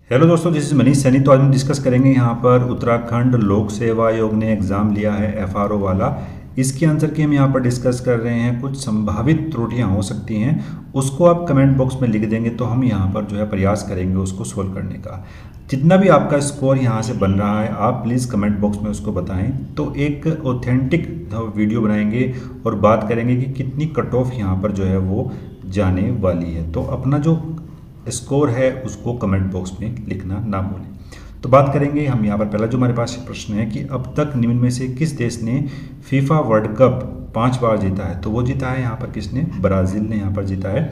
Hello दोस्तों, this is Manish Saini. तो आज हम डिस्कस करेंगे यहाँ पर उत्तराखंड लोक सेवा आयोग ने एग्ज़ाम लिया है एफआरओ वाला। इसके आंसर की हम यहाँ पर डिस्कस कर रहे हैं। कुछ संभावित त्रुटियाँ हो सकती हैं, उसको आप कमेंट बॉक्स में लिख देंगे तो हम यहाँ पर जो है प्रयास करेंगे उसको सोल्व करने का। जितना भी आपका स्कोर यहाँ से बन रहा है आप प्लीज़ कमेंट बॉक्स में उसको बताएं, तो एक ऑथेंटिक वीडियो बनाएंगे और बात करेंगे कि कितनी कट ऑफ यहाँ पर जो है वो जाने वाली है। तो अपना जो स्कोर है उसको कमेंट बॉक्स में लिखना ना भूलें। तो बात करेंगे हम यहाँ पर। पहला जो हमारे पास प्रश्न है कि अब तक निम्न में से किस देश ने फीफा वर्ल्ड कप 5 बार जीता है? तो वो जीता है यहाँ पर किसने? ब्राज़ील ने यहाँ पर जीता है।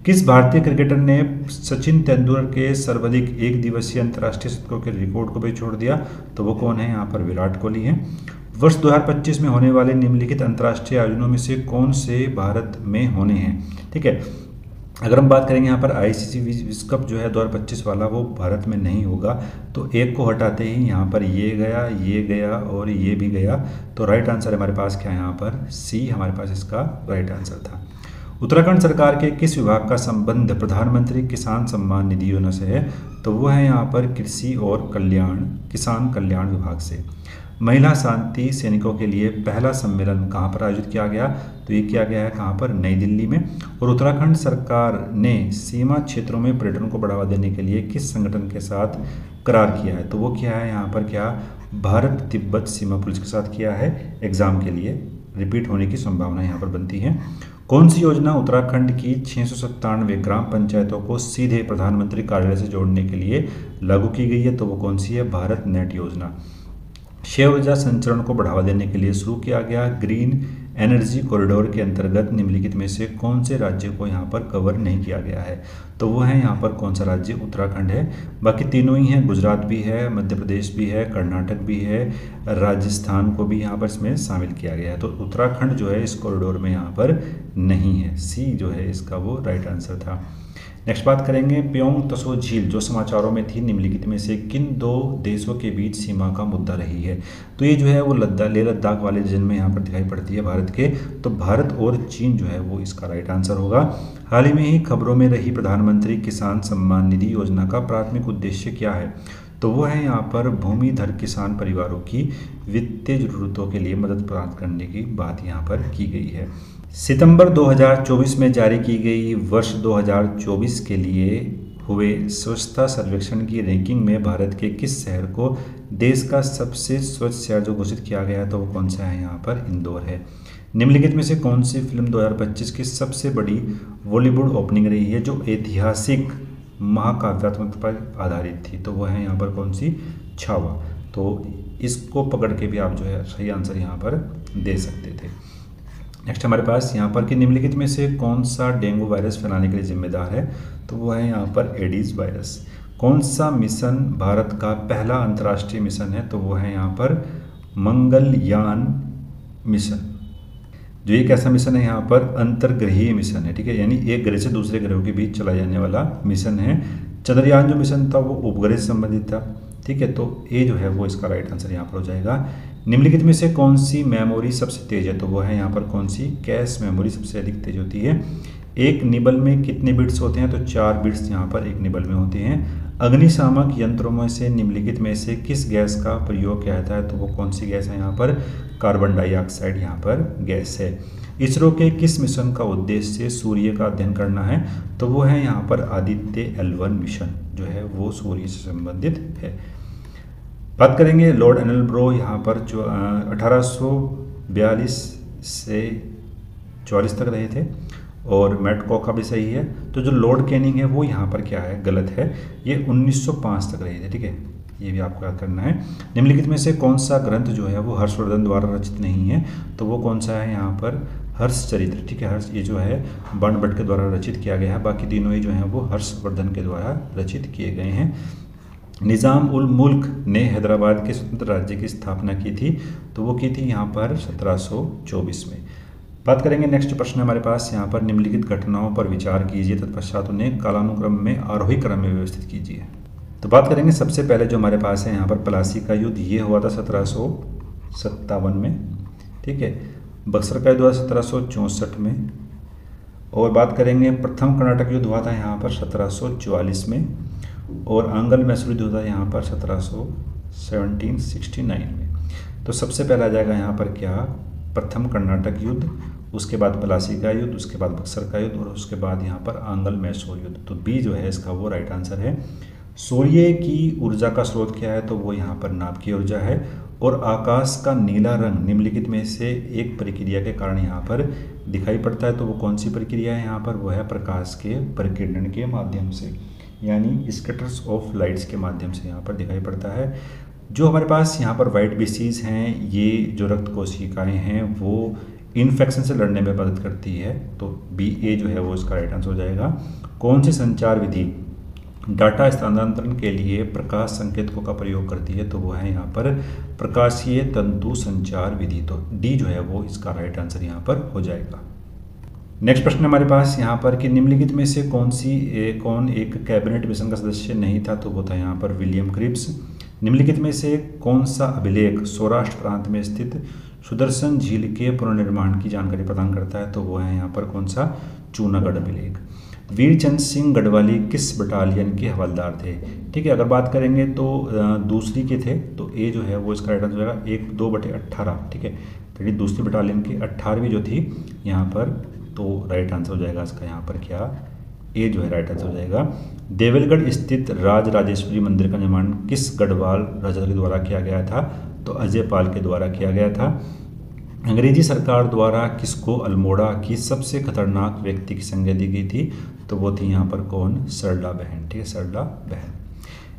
किस भारतीय क्रिकेटर ने सचिन तेंदुलकर के सर्वाधिक एक दिवसीय अंतर्राष्ट्रीय शतकों के रिकॉर्ड को भी छोड़ दिया? तो वो कौन है? यहाँ पर विराट कोहली है। वर्ष 2025 में होने वाले निम्नलिखित अंतर्राष्ट्रीय आयोजनों में से कौन से भारत में होने हैं? ठीक है, अगर हम बात करेंगे यहाँ पर आईसीसी विश्व कप जो है 2025 वाला, वो भारत में नहीं होगा। तो एक को हटाते ही यहाँ पर ये गया और ये भी गया। तो राइट आंसर हमारे पास क्या है? यहाँ पर सी हमारे पास इसका राइट आंसर था। उत्तराखंड सरकार के किस विभाग का संबंध प्रधानमंत्री किसान सम्मान निधि योजना से है? तो वो है यहाँ पर कृषि और किसान कल्याण विभाग से। महिला शांति सैनिकों के लिए पहला सम्मेलन कहाँ पर आयोजित किया गया? तो ये किया गया है कहाँ पर? नई दिल्ली में। और उत्तराखंड सरकार ने सीमा क्षेत्रों में पर्यटन को बढ़ावा देने के लिए किस संगठन के साथ करार किया है? तो वो क्या है यहाँ पर? क्या भारत तिब्बत सीमा पुलिस के साथ किया है। एग्जाम के लिए रिपीट होने की संभावना यहाँ पर बनती है। कौन सी योजना उत्तराखंड की 697 ग्राम पंचायतों को सीधे प्रधानमंत्री कार्यालय से जोड़ने के लिए लागू की गई है? तो वो कौन सी है? भारत नेट योजना। क्षय ऊर्जा संचरण को बढ़ावा देने के लिए शुरू किया गया ग्रीन एनर्जी कॉरिडोर के अंतर्गत निम्नलिखित में से कौन से राज्य को यहाँ पर कवर नहीं किया गया है? तो वो है यहाँ पर कौन सा राज्य? उत्तराखंड है। बाकी तीनों ही हैं, गुजरात भी है, मध्य प्रदेश भी है, कर्नाटक भी है, राजस्थान को भी यहाँ पर इसमें शामिल किया गया है। तो उत्तराखंड जो है इस कॉरिडोर में यहाँ पर नहीं है। सी जो है इसका वो राइट आंसर था। नेक्स्ट बात करेंगे प्योंग तसो झील जो समाचारों में थी, निम्नलिखित में से किन दो देशों के बीच सीमा का मुद्दा रही है? तो ये जो है वो लेह लद्दाख वाले रीजन में यहाँ पर दिखाई पड़ती है भारत के। तो भारत और चीन जो है वो इसका राइट आंसर होगा। हाल ही में ही खबरों में रही प्रधानमंत्री किसान सम्मान निधि योजना का प्राथमिक उद्देश्य क्या है? तो वो है यहाँ पर भूमिधर किसान परिवारों की वित्तीय जरूरतों के लिए मदद प्रदान करने की बात यहाँ पर की गई है। सितंबर 2024 में जारी की गई वर्ष 2024 के लिए हुए स्वच्छता सर्वेक्षण की रैंकिंग में भारत के किस शहर को देश का सबसे स्वच्छ शहर जो घोषित किया गया है? तो वो कौन सा है? यहाँ पर इंदौर है। निम्नलिखित में से कौन सी फिल्म 2025 की सबसे बड़ी बॉलीवुड ओपनिंग रही है जो ऐतिहासिक महाकाव्यात्मक पर आधारित थी? तो वो है यहाँ पर कौन सी? छावा। तो इसको पकड़ के भी आप जो है सही आंसर यहाँ पर दे सकते थे। नेक्स्ट हमारे पास यहाँ पर कि निम्नलिखित में से कौन सा डेंगू वायरस फैलाने के लिए जिम्मेदार है? तो वो है यहाँ पर एडीज वायरस। कौन सा मिशन भारत का पहला अंतर्राष्ट्रीय मिशन है? तो वो है यहाँ पर मंगलयान मिशन। जो एक ऐसा मिशन है यहाँ पर अंतर्ग्रहीय मिशन है, ठीक है, यानी एक ग्रह से दूसरे ग्रहों के बीच चला जाने वाला मिशन है। चंद्रयान जो मिशन था वो उपग्रह से संबंधित था, ठीक है। तो ए जो है वो इसका राइट आंसर यहाँ पर हो जाएगा। निम्नलिखित में से कौन सी मेमोरी सबसे तेज है? तो वो है यहाँ पर कौन सी? कैश मेमोरी सबसे अधिक तेज होती है। एक निबल में कितने बिट्स होते हैं? तो 4 बिट्स यहाँ पर एक निबल में होते हैं। अग्निशामक यंत्रों में से निम्नलिखित में से किस गैस का प्रयोग किया जाता है? तो वो कौन सी गैस है? यहाँ पर कार्बन डाइऑक्साइड यहाँ पर गैस है। इसरो के किस मिशन का उद्देश्य सूर्य का अध्ययन करना है? तो वो है यहाँ पर आदित्य L1 मिशन जो है वो सूर्य से संबंधित है। बात करेंगे लॉर्ड एनलब्रो यहाँ पर जो 1842 से 44 तक रहे थे, और मैट कॉका भी सही है। तो जो लॉर्ड कैनिंग है वो यहाँ पर क्या है? गलत है, ये 1905 तक रहे थे, ठीक है, ये भी आपको याद करना है। निम्नलिखित में से कौन सा ग्रंथ जो है वो हर्षवर्धन द्वारा रचित नहीं है? तो वो कौन सा है? यहाँ पर हर्षचरित्र, ठीक है। हर्ष ये जो है बाणभट्ट के द्वारा रचित किया गया है। बाकी तीनों ही जो हैं वो हर्षवर्धन के द्वारा रचित किए गए हैं। निज़ाम उल मुल्क ने हैदराबाद के स्वतंत्र राज्य की स्थापना की थी? तो वो की थी यहाँ पर 1724 में। बात करेंगे नेक्स्ट प्रश्न हमारे पास यहाँ पर निम्नलिखित घटनाओं पर विचार कीजिए, तत्पश्चात उन्हें कालानुक्रम में आरोही क्रम में व्यवस्थित कीजिए। तो बात करेंगे सबसे पहले जो हमारे पास है यहाँ पर प्लासी का युद्ध, ये हुआ था 1757 में, ठीक है। बक्सर का युद्ध हुआ 1764 में। और बात करेंगे प्रथम कर्नाटक युद्ध हुआ था यहाँ पर 1744 में। और आंगल मैसूर युद्ध होता है यहाँ पर 1769 में। तो सबसे पहला आ जाएगा यहाँ पर क्या, प्रथम कर्नाटक युद्ध, उसके बाद प्लासी का युद्ध, उसके बाद बक्सर का युद्ध और उसके बाद यहाँ पर आंगल मैसूर युद्ध। तो बी जो है इसका वो राइट आंसर है। सूर्य की ऊर्जा का स्रोत क्या है, तो वो यहाँ पर नाभ की ऊर्जा है। और आकाश का नीला रंग निम्नलिखित में से एक प्रक्रिया के कारण यहाँ पर दिखाई पड़ता है, तो वो कौन सी प्रक्रिया है यहाँ पर, वो है प्रकाश के प्रकीर्णन के माध्यम से, यानी स्कैटर्स ऑफ लाइट्स के माध्यम से यहाँ पर दिखाई पड़ता है। जो हमारे पास यहाँ पर वाइट बेसीज हैं, ये जो रक्त कोशिकाएँ हैं वो इन्फेक्शन से लड़ने में मदद करती है, तो बी ए जो है वो इसका राइट आंसर हो जाएगा। कौन सी संचार विधि डाटा स्थानांतरण के लिए प्रकाश संकेतकों का प्रयोग करती है, तो वो है यहाँ पर प्रकाशीय तंतु संचार विधि। तो डी जो है वो इसका राइट आंसर यहाँ पर हो जाएगा। नेक्स्ट प्रश्न हमारे पास यहाँ पर कि निम्नलिखित में से कौन एक कैबिनेट मिशन का सदस्य नहीं था, तो वो था यहाँ पर विलियम क्रिप्स। निम्नलिखित में से कौन सा अभिलेख सौराष्ट्र प्रांत में स्थित सुदर्शन झील के पुनर्निर्माण की जानकारी प्रदान करता है, तो वो है यहाँ पर कौन सा, चूनागढ़ अभिलेख। वीरचंद सिंह गढ़वाली किस बटालियन के हवलदार थे, ठीक है। अगर बात करेंगे तो दूसरी के थे, तो ए जो है वो इसका राइट आंसर हो जाएगा 1/2/18, ठीक है। तो दूसरी बटालियन की 18वीं जो थी यहाँ पर, तो राइट आंसर हो जाएगा इसका यहाँ पर क्या, ए जो है राइट आंसर हो जाएगा। देवलगढ़ स्थित राज राजेश्वरी मंदिर का निर्माण किस गढ़वाल राजा के द्वारा किया गया था, तो अजय पाल के द्वारा किया गया था। अंग्रेजी सरकार द्वारा किसको अल्मोड़ा की सबसे खतरनाक व्यक्ति की संज्ञा दी गई थी, तो वो थी यहाँ पर कौन, सरला बहन, ठीक है, सरला बहन।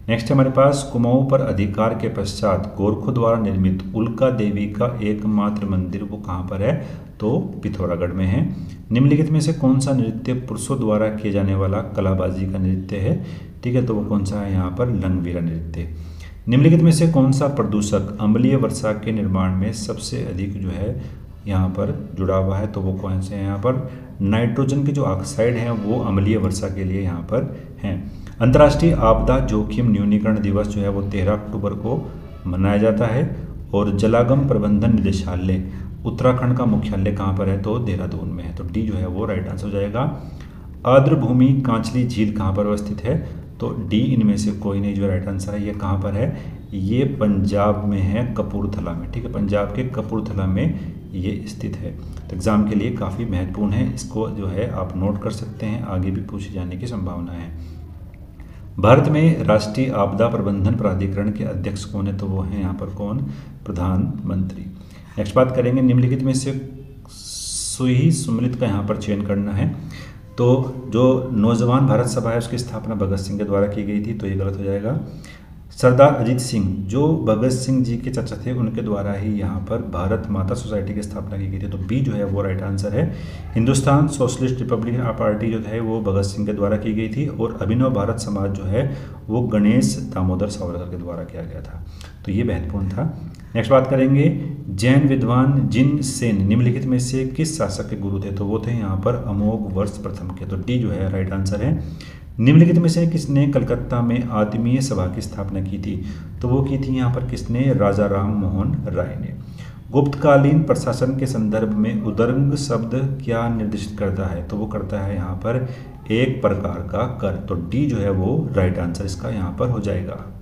नेक्स्ट हमारे पास कुमाऊं पर अधिकार के पश्चात गोरखों द्वारा निर्मित उल्का देवी का एकमात्र मंदिर वो कहाँ पर है, तो पिथौरागढ़ में है। निम्नलिखित में से कौन सा नृत्य पुरुषों द्वारा किए जाने वाला कलाबाजी का नृत्य है, ठीक है, तो वो कौन सा है यहाँ पर, लंगवीरा नृत्य। निम्नलिखित में से कौन सा प्रदूषक अम्लीय वर्षा के निर्माण में सबसे अधिक जो है यहाँ पर जुड़ा हुआ है, तो वो कौन से हैं यहाँ पर, नाइट्रोजन के जो ऑक्साइड हैं वो अम्लीय वर्षा के लिए यहाँ पर हैं। अंतर्राष्ट्रीय आपदा जोखिम न्यूनीकरण दिवस जो है वो 13 अक्टूबर को मनाया जाता है। और जलागम प्रबंधन निदेशालय उत्तराखंड का मुख्यालय कहाँ पर है, तो देहरादून में है, तो डी जो है वो राइट आंसर हो जाएगा। आर्द्रभूमि कांचली झील कहाँ पर अवस्थित है, तो डी इनमें से कोई नहीं जो राइट आंसर है। ये कहाँ पर है, ये पंजाब में है, कपूरथला में, ठीक है, पंजाब के कपूरथला में ये स्थित है। तो एग्ज़ाम के लिए काफ़ी महत्वपूर्ण है, इसको जो है आप नोट कर सकते हैं, आगे भी पूछे जाने की संभावना है। भारत में राष्ट्रीय आपदा प्रबंधन प्राधिकरण के अध्यक्ष कौन है, तो वो हैं यहाँ पर कौन, प्रधानमंत्री। नेक्स्ट बात करेंगे, निम्नलिखित में से सुही सुमलित का यहाँ पर चयन करना है। तो जो नौजवान भारत सभा है उसकी स्थापना भगत सिंह के द्वारा की गई थी, तो ये गलत हो जाएगा। सरदार अजीत सिंह जो भगत सिंह जी के चाचा थे, उनके द्वारा ही यहाँ पर भारत माता सोसाइटी की स्थापना की गई थी, तो बी जो है वो राइट आंसर है। हिंदुस्तान सोशलिस्ट रिपब्लिकन पार्टी जो है वो भगत सिंह के द्वारा की गई थी, और अभिनव भारत समाज जो है वो गणेश दामोदर सावरकर के द्वारा किया गया था, तो ये महत्वपूर्ण था। नेक्स्ट बात करेंगे, जैन विद्वान जिन सेन निम्नलिखित में से किस शासक के गुरु थे, तो वो थे यहाँ पर अमोघ वर्ष प्रथम के, तो डी जो है राइट आंसर है। निम्नलिखित में से किसने कलकत्ता में आत्मीय सभा की स्थापना की थी, तो वो की थी यहाँ पर किसने, राजा राम मोहन राय ने। गुप्तकालीन प्रशासन के संदर्भ में उदरंग शब्द क्या निर्दिष्ट करता है, तो वो करता है यहाँ पर एक प्रकार का कर, तो डी जो है वो राइट आंसर इसका यहाँ पर हो जाएगा।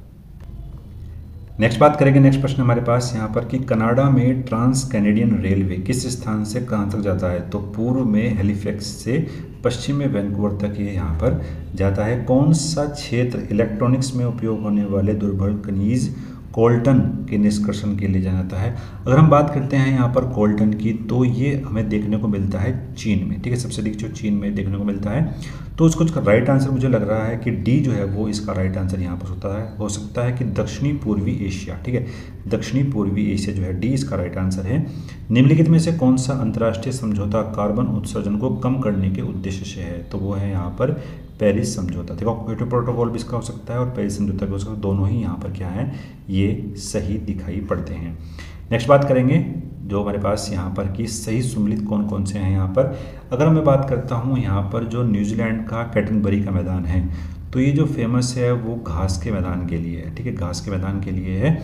नेक्स्ट बात करेंगे, नेक्स्ट प्रश्न हमारे पास यहाँ पर कि कनाडा में ट्रांस कैनेडियन रेलवे किस स्थान से कहाँ तक जाता है, तो पूर्व में हैलिफैक्स से पश्चिम में वैंकूवर तक ये यहाँ पर जाता है। कौन सा क्षेत्र इलेक्ट्रॉनिक्स में उपयोग होने वाले दुर्बल खनिज कोल्टन के निष्कर्षण के लिए जाना जाता है। अगर हम बात करते हैं यहाँ पर कोल्टन की, तो ये हमें देखने को मिलता है चीन में, ठीक है, सबसे अधिक जो चीन में देखने को मिलता है, तो उसको राइट आंसर मुझे लग रहा है कि डी जो है वो इसका राइट आंसर यहाँ पर हो सकता है कि दक्षिणी पूर्वी एशिया, ठीक है, दक्षिणी पूर्वी एशिया जो है, डी इसका राइट आंसर है। निम्नलिखित में से कौन सा अंतर्राष्ट्रीय समझौता कार्बन उत्सर्जन को कम करने के उद्देश्य से है, तो वो है यहाँ पर पेरिस समझौता। देखो क्योटो प्रोटोकॉल भी इसका हो सकता है और पेरिस समझौता भी हो सकता है, दोनों ही यहाँ पर क्या है, ये सही दिखाई पड़ते हैं। नेक्स्ट बात करेंगे जो हमारे पास यहाँ पर कि सही सुमेलित कौन कौन से हैं यहाँ पर। अगर मैं बात करता हूँ यहाँ पर जो न्यूजीलैंड का कैटनबरी का मैदान है, तो ये जो फेमस है वो घास के मैदान के लिए है, ठीक है, घास के मैदान के लिए है।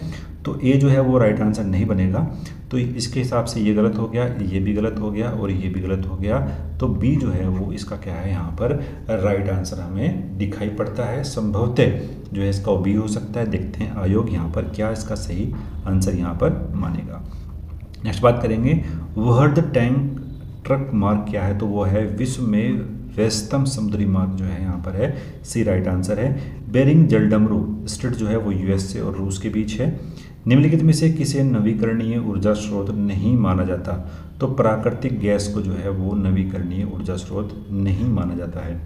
तो ए जो है वो राइट आंसर नहीं बनेगा। तो इसके हिसाब से ये गलत हो गया, ये भी गलत हो गया और ये भी गलत हो गया। तो बी जो है वो इसका क्या है, यहाँ पर राइट आंसर हमें दिखाई पड़ता है। संभवतः जो है इसका बी हो सकता है। देखते हैं आयोग यहाँ पर क्या इसका सही आंसर यहाँ पर मानेगा। नेक्स्ट बात करेंगे, वर्ल्ड टैंक ट्रक मार्ग क्या है, तो वो है विश्व में व्यस्तम समुद्री मार्ग जो है यहाँ पर है, सी राइट आंसर है। बेरिंग जलडमरू स्ट्रेट जो है वो यूएसए और रूस के बीच है। निम्नलिखित में से किसे नवीकरणीय ऊर्जा स्रोत नहीं माना जाता, तो प्राकृतिक गैस को जो है वो नवीकरणीय ऊर्जा स्रोत नहीं माना जाता है।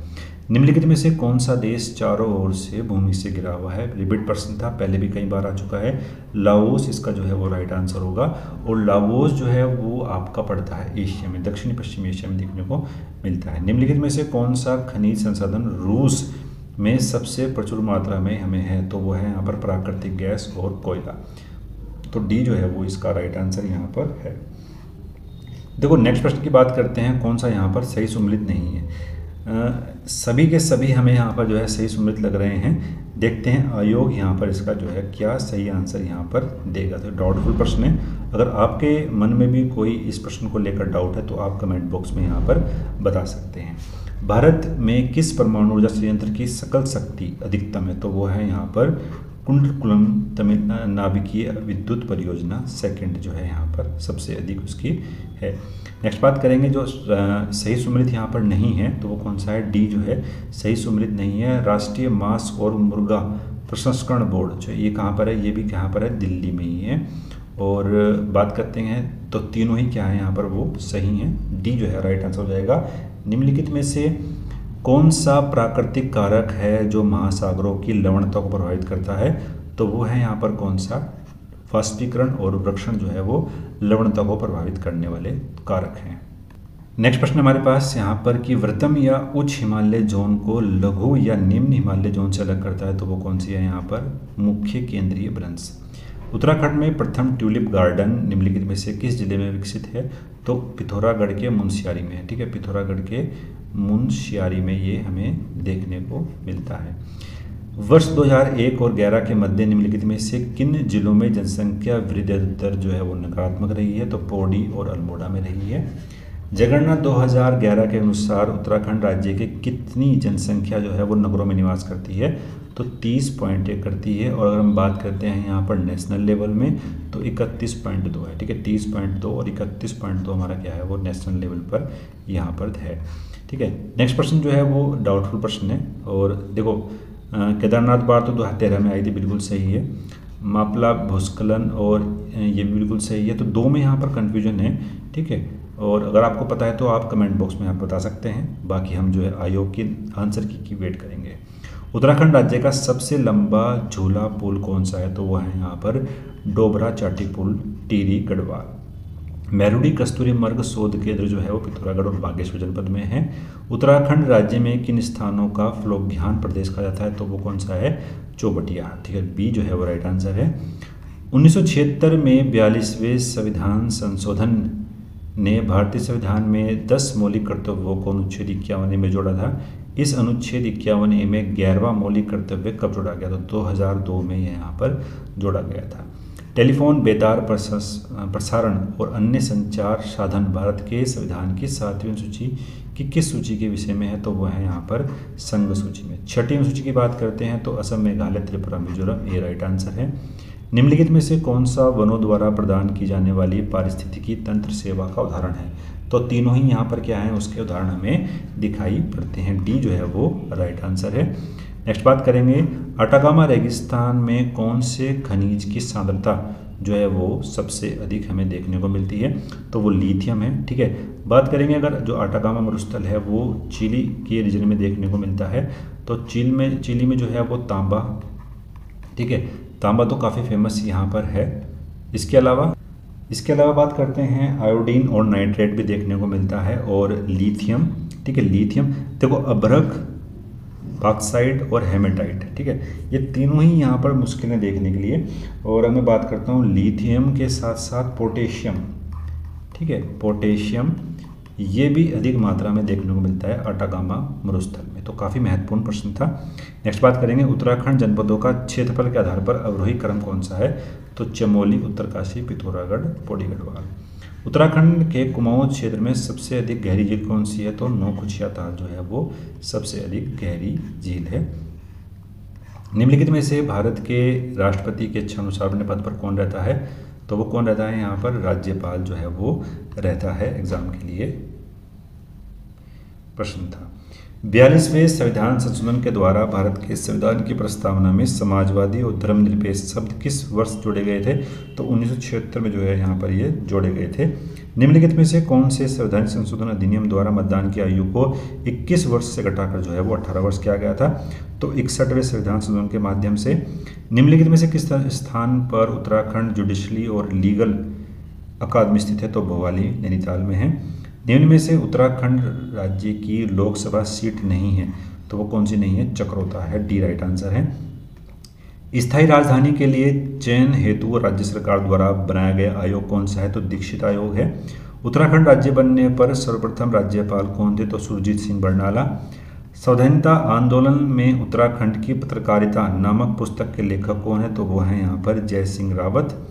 निम्नलिखित में से कौन सा देश चारों ओर से भूमि से घिरा हुआ है, रिपीट प्रश्न था, पहले भी कई बार आ चुका है। लाओस इसका जो है वो राइट आंसर होगा। और लाओस जो है वो आपका पड़ता है एशिया में, दक्षिणी पश्चिमी एशिया में देखने को मिलता है। निम्नलिखित में से कौन सा खनिज संसाधन रूस में सबसे प्रचुर मात्रा में हमें है, तो वो है यहाँ पर प्राकृतिक गैस और कोयला। तो डी जो है वो इसका राइट आंसर यहाँ पर है। देखो नेक्स्ट प्रश्न की बात करते हैं, कौन सा यहाँ पर सही सम्मिलित नहीं है। सभी के सभी हमें यहाँ पर जो है सही सम्मिलित लग रहे हैं। देखते हैं आयोग यहाँ पर इसका जो है क्या सही आंसर यहाँ पर देगा। तो डाउटफुल प्रश्न है, अगर आपके मन में भी कोई इस प्रश्न को लेकर डाउट है तो आप कमेंट बॉक्स में यहाँ पर बता सकते हैं। भारत में किस परमाणु ऊर्जा संयंत्र की सकल शक्ति अधिकतम है, तो वो है यहाँ पर कुंडकुलम तमिल नाभिकीय विद्युत परियोजना, सेकंड जो है यहाँ पर सबसे अधिक उसकी है। नेक्स्ट बात करेंगे, जो सही सम्मिलित यहाँ पर नहीं है तो वो कौन सा है, डी जो है सही सम्मिलित नहीं है। राष्ट्रीय मांस और मुर्गा प्रसंस्करण बोर्ड जो ये कहाँ पर है, ये भी कहाँ पर है, दिल्ली में ही है। और बात करते हैं तो तीनों ही क्या है यहाँ पर वो सही हैं, डी जो है राइट आंसर हो जाएगा। निम्नलिखित में से कौन सा प्राकृतिक कारक है जो महासागरों की लवणता को प्रभावित करता है, तो वो है यहाँ पर कौन सा, वाष्पीकरण और वृक्षण जो है वो लवणता को प्रभावित करने वाले कारक हैं। नेक्स्ट प्रश्न हमारे पास यहाँ पर कि वृत्तम या उच्च हिमालय जोन को लघु या निम्न हिमालय जोन से अलग करता है, तो वो कौन सी है यहाँ पर, मुख्य केंद्रीय भ्रंश। उत्तराखंड में प्रथम ट्यूलिप गार्डन निम्नलिखित में से किस जिले में विकसित है, तो पिथौरागढ़ के मुनस्यारी में है, ठीक है, पिथौरागढ़ के मुनस्यारी में ये हमें देखने को मिलता है। वर्ष 2001 और 11 के मध्य निम्नलिखित में से किन जिलों में जनसंख्या वृद्धि दर जो है वो नकारात्मक रही है, तो पौड़ी और अल्मोड़ा में रही है। जनगणना 2011 के अनुसार उत्तराखंड राज्य के कितनी जनसंख्या जो है वो नगरों में निवास करती है, तो 30.1 करती है। और अगर हम बात करते हैं यहाँ पर नेशनल लेवल में तो 31.2 है, ठीक है, 30.2 और 31.2 हमारा क्या है वो नेशनल लेवल पर यहाँ पर है, ठीक है। नेक्स्ट प्रश्न जो है वो डाउटफुल प्रश्न है। और देखो केदारनाथ बाढ़ तो 2013 में आई थी, बिल्कुल सही है। मापला भूस्खलन और ये भी बिल्कुल सही है। तो दो में यहाँ पर कन्फ्यूजन है, ठीक है। और अगर आपको पता है तो आप कमेंट बॉक्स में आप बता सकते हैं, बाकी हम जो है आयोग के आंसर की वेट करेंगे। उत्तराखंड राज्य का सबसे लंबा झूला पुल कौन सा है, तो वह है यहाँ पर डोबरा चाटी पुल, टिहरी गढ़वाल। मैरुडी कस्तूरी मृग शोध केंद्र जो है वो पिथौरागढ़ और बागेश्वर जनपद में है। उत्तराखंड राज्य में किन स्थानों का फ्लोघ्यान प्रदेश कहा जाता है, तो वो कौन सा है, चौबटिया, ठीक है, बी जो है वो राइट आंसर है। 1976 में 42वें संविधान संशोधन ने भारतीय संविधान में 10 मौलिक कर्तव्यों को अनुच्छेद 51 में जोड़ा था। इस अनुच्छेद 51 में 11वां मौलिक कर्तव्य कब जोड़ा गया, तो 2002 में यहाँ पर जोड़ा गया था। टेलीफोन, बेतार प्रसारण और अन्य संचार साधन भारत के संविधान की 7वीं सूची की किस सूची के विषय में है, तो वह है यहाँ पर संघ सूची में। 6वीं सूची की बात करते हैं तो असम, मेघालय, त्रिपुरा, मिजोरम, ये राइट आंसर है। निम्नलिखित में से कौन सा वनों द्वारा प्रदान की जाने वाली पारिस्थितिकी तंत्र सेवा का उदाहरण है, तो तीनों ही यहाँ पर क्या है उसके उदाहरण हमें दिखाई पड़ते हैं, डी जो है वो राइट आंसर है। नेक्स्ट बात करेंगे, अटाकामा रेगिस्तान में कौन से खनिज की सांद्रता जो है वो सबसे अधिक हमें देखने को मिलती है, तो वो लिथियम है, ठीक है। बात करेंगे अगर जो अटाकामा मरुस्थल है वो चिली के रीजन में देखने को मिलता है, तो चिली में जो है वो तांबा, ठीक है, तांबा तो काफ़ी फेमस यहाँ पर है। इसके अलावा बात करते हैं आयोडीन और नाइट्रेट भी देखने को मिलता है, और लिथियम, ठीक है, लिथियम देखो अभ्रक, बॉक्साइट और हेमेटाइट, ठीक है, ये तीनों ही यहाँ पर मुश्किल है देखने के लिए। और मैं बात करता हूँ लिथियम के साथ साथ पोटेशियम, ठीक है, पोटेशियम ये भी अधिक मात्रा में देखने को मिलता है अटाकामा मरुस्थल में। तो काफ़ी महत्वपूर्ण प्रश्न था। नेक्स्ट बात करेंगे, उत्तराखंड जनपदों का क्षेत्रफल के आधार पर अवरोही क्रम कौन सा है? तो चमोली, उत्तरकाशी, पिथौरागढ़, पौड़ी गढ़वाल। उत्तराखंड के कुमाऊं क्षेत्र में सबसे अधिक गहरी झील कौन सी है? तो नौकुचिया ताल जो है वो सबसे अधिक गहरी झील है। निम्नलिखित में से भारत के राष्ट्रपति के इच्छानुसार अपने पद पर कौन रहता है? तो वो कौन रहता है? यहाँ पर राज्यपाल जो है वो रहता है। एग्जाम के लिए प्रश्न था। 42वें संविधान संशोधन के द्वारा भारत के संविधान की प्रस्तावना में समाजवादी और धर्मनिरपेक्ष शब्द किस वर्ष जोड़े गए थे? तो 1976 में जो है यहाँ पर ये जोड़े गए थे। निम्नलिखित में से कौन से संवैधानिक संशोधन अधिनियम द्वारा मतदान की आयु को 21 वर्ष से घटाकर जो है वो 18 वर्ष किया गया था? तो 61वें संविधान संशोधन के माध्यम से। निम्नलिखित में से किस स्थान पर उत्तराखंड जुडिशरी और लीगल अकादमी स्थित है? तो भोवाली, नैनीताल में है। निम्न में से उत्तराखंड राज्य की लोकसभा सीट नहीं है, तो वो कौन सी नहीं है? चक्रोता है। डी राइट आंसर है। स्थायी राजधानी के लिए चयन हेतु राज्य सरकार द्वारा बनाया गया आयोग कौन सा है? तो दीक्षित आयोग है। उत्तराखंड राज्य बनने पर सर्वप्रथम राज्यपाल कौन थे? तो सुरजीत सिंह बरनाला। स्वाधीनता आंदोलन में उत्तराखंड की पत्रकारिता नामक पुस्तक के लेखक कौन है? तो वो हैं यहाँ पर जय सिंह रावत।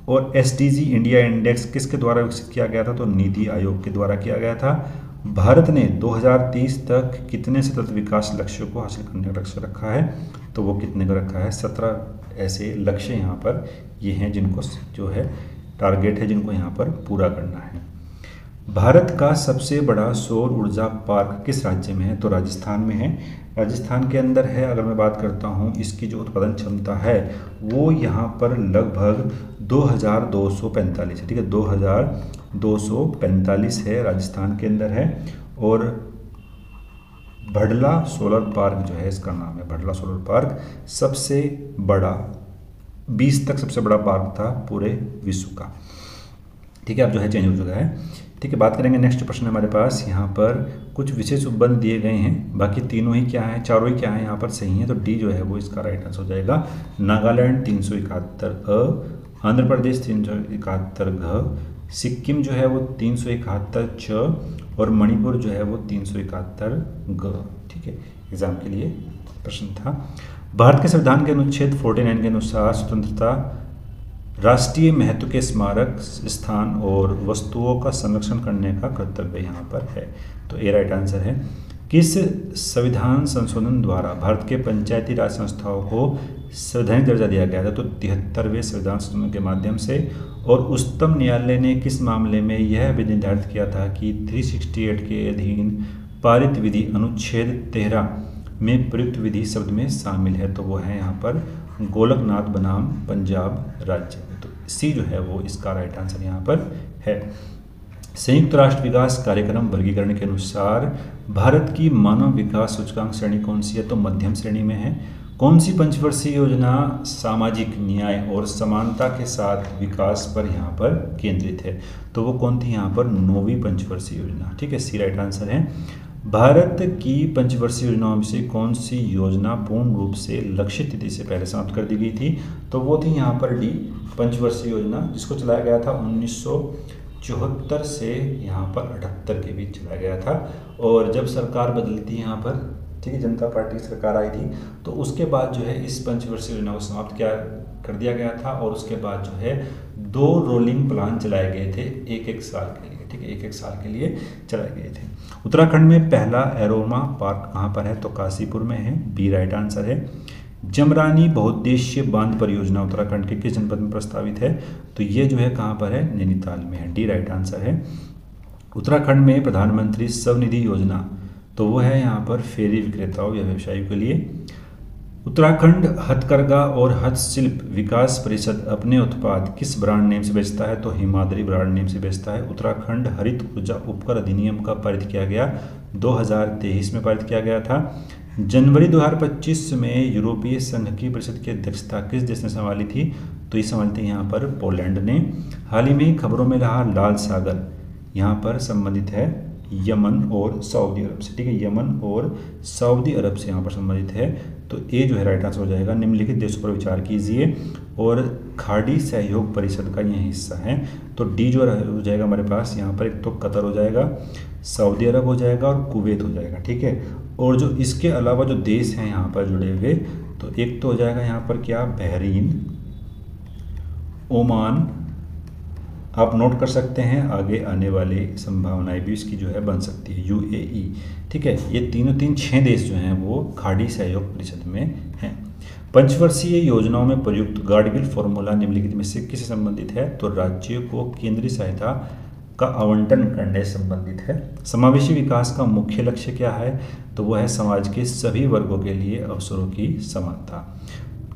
और SDG इंडिया इंडेक्स किसके द्वारा विकसित किया गया था? तो नीति आयोग के द्वारा किया गया था। भारत ने 2030 तक कितने सतत विकास लक्ष्यों को हासिल करने का लक्ष्य रखा है? तो वो कितने का रखा है? 17 ऐसे लक्ष्य यहाँ पर ये हैं जिनको जो है टारगेट है, जिनको यहाँ पर पूरा करना है। भारत का सबसे बड़ा सौर ऊर्जा पार्क किस राज्य में है? तो राजस्थान में है। राजस्थान के अंदर है। अगर मैं बात करता हूँ इसकी जो उत्पादन क्षमता है वो यहाँ पर लगभग 2245 है। ठीक है, 2245 है, राजस्थान के अंदर है। और भडला सोलर पार्क जो है इसका नाम है, भडला सोलर पार्क सबसे बड़ा 20 तक सबसे बड़ा पार्क था पूरे विश्व का। ठीक है, अब जो है चेंज हो चुका है। ठीक है, बात करेंगे नेक्स्ट प्रश्न हमारे पास यहाँ पर कुछ विशेष उपबंध दिए गए हैं, बाकी तीनों ही क्या है, चारों ही क्या है यहाँ पर सही है। तो डी जो है वो इसका राइट आंसर हो जाएगा। नागालैंड 371 अ, आंध्र प्रदेश 371 घ, सिक्किम जो है वो 371 च और मणिपुर जो है वो 371 ग। ठीक है, एग्जाम के लिए प्रश्न था। भारत के संविधान के अनुच्छेद 49 के अनुसार स्वतंत्रता, राष्ट्रीय महत्व के स्मारक, स्थान और वस्तुओं का संरक्षण करने का कर्तव्य यहाँ पर है। तो ए राइट आंसर है। किस संविधान संशोधन द्वारा भारत के पंचायती राज संस्थाओं को संवैधानिक दर्जा दिया गया था? तो 73वें संविधान संशोधन के माध्यम से। और उच्चतम न्यायालय ने किस मामले में यह भी निर्धारित किया था कि 368 के अधीन पारित विधि अनुच्छेद 13 में प्रयुक्त विधि शब्द में शामिल है? तो वो है यहाँ पर गोलकनाथ बनाम पंजाब राज्य। तो सी जो है वो इसका राइट आंसर यहाँ पर है। संयुक्त राष्ट्र विकास कार्यक्रम वर्गीकरण के अनुसार भारत की मानव विकास सूचकांक श्रेणी कौन सी है? तो मध्यम श्रेणी में है। कौन सी पंचवर्षीय योजना सामाजिक न्याय और समानता के साथ विकास पर यहाँ पर केंद्रित है? तो वो कौन थी यहाँ पर? 9वीं पंचवर्षीय योजना। ठीक है, सी राइट आंसर है। भारत की पंचवर्षीय योजनाओं में से कौन सी योजना पूर्ण रूप से लक्षित तिथि से पहले समाप्त कर दी गई थी? तो वो थी यहाँ पर डी पंचवर्षीय योजना, जिसको चलाया गया था 1974 से यहाँ पर 78 के बीच चलाया गया था। और जब सरकार बदली थी यहाँ पर, ठीक है, जनता पार्टी की सरकार आई थी, तो उसके बाद जो है इस पंचवर्षीय योजना को समाप्त कर दिया गया था। और उसके बाद जो है 2 रोलिंग प्लान चलाए गए थे एक साल के लिए। ठीक है, एक साल के लिए चलाए गए थे। उत्तराखंड में पहला एरोमा पार्क कहाँ पर है? तो काशीपुर में है। बी राइट आंसर है। जमरानी बहुउद्देशीय बांध परियोजना उत्तराखंड के किस जनपद में प्रस्तावित है? तो ये जो है कहाँ पर है? नैनीताल में है। डी राइट आंसर है। उत्तराखंड में प्रधानमंत्री स्वनिधि योजना, तो वो है यहाँ पर फेरी विक्रेताओं या व्यवसायियों के लिए। उत्तराखंड हथकरघा और हस्तशिल्प विकास परिषद अपने उत्पाद किस ब्रांड नेम से बेचता है? तो हिमाद्री ब्रांड नेम से बेचता है। उत्तराखंड हरित ऊर्जा उपकर अधिनियम का पारित किया गया? 2023 में पारित किया गया था। जनवरी 2025 में यूरोपीय संघ की परिषद की अध्यक्षता किस देश ने संभाली थी? तो ये संभाली थी यहाँ पर पोलैंड ने। हाल ही में खबरों में रहा लाल सागर यहाँ पर संबंधित है यमन और सऊदी अरब से। ठीक है, यमन और सऊदी अरब से यहाँ पर संबंधित है। तो ए जो है राइट आंसर हो जाएगा। निम्नलिखित देशों पर विचार कीजिए और खाड़ी सहयोग परिषद का यह हिस्सा है। तो डी जो हो जाएगा हमारे पास यहाँ पर, एक तो कतर हो जाएगा, सऊदी अरब हो जाएगा और कुवैत हो जाएगा, ठीक है। और जो इसके अलावा जो देश हैं यहाँ पर जुड़े हुए, तो एक तो हो जाएगा यहाँ पर क्या, बहरीन, ओमान, आप नोट कर सकते हैं, आगे आने वाली संभावनाएं भी इसकी जो है बन सकती है, यूएई, ठीक है। ये तीन 6 देश जो हैं वो खाड़ी सहयोग परिषद में हैं। पंचवर्षीय योजनाओं में प्रयुक्त गाडगिल फॉर्मूला निम्नलिखित में से किससे संबंधित है, तो राज्यों को केंद्रीय सहायता का आवंटन करने से संबंधित है। समावेशी विकास का मुख्य लक्ष्य क्या है, तो वह है समाज के सभी वर्गों के लिए अवसरों की समानता।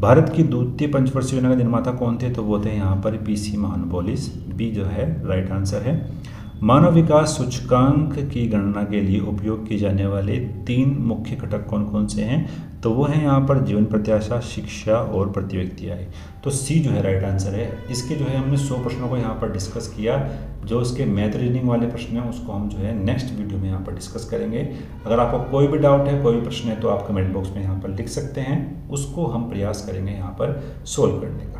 भारत की द्वितीय पंचवर्षीय योजना के निर्माता कौन थे, तो वो थे यहाँ पर पीसी महालनोबिस, बी जो है राइट आंसर है। मानव विकास सूचकांक की गणना के लिए उपयोग किए जाने वाले 3 मुख्य घटक कौन कौन से हैं, तो वो है यहाँ पर जीवन प्रत्याशा, शिक्षा और प्रति व्यक्ति आय। तो सी जो है राइट आंसर है। इसके जो है हमने 100 प्रश्नों को यहाँ पर डिस्कस किया। जो उसके मैथ रीजनिंग वाले प्रश्न हैं उसको हम जो है नेक्स्ट वीडियो में यहाँ पर डिस्कस करेंगे। अगर आपको कोई भी डाउट है, कोई भी प्रश्न है, तो आप कमेंट बॉक्स में यहाँ पर लिख सकते हैं, उसको हम प्रयास करेंगे यहाँ पर सोल्व करने का।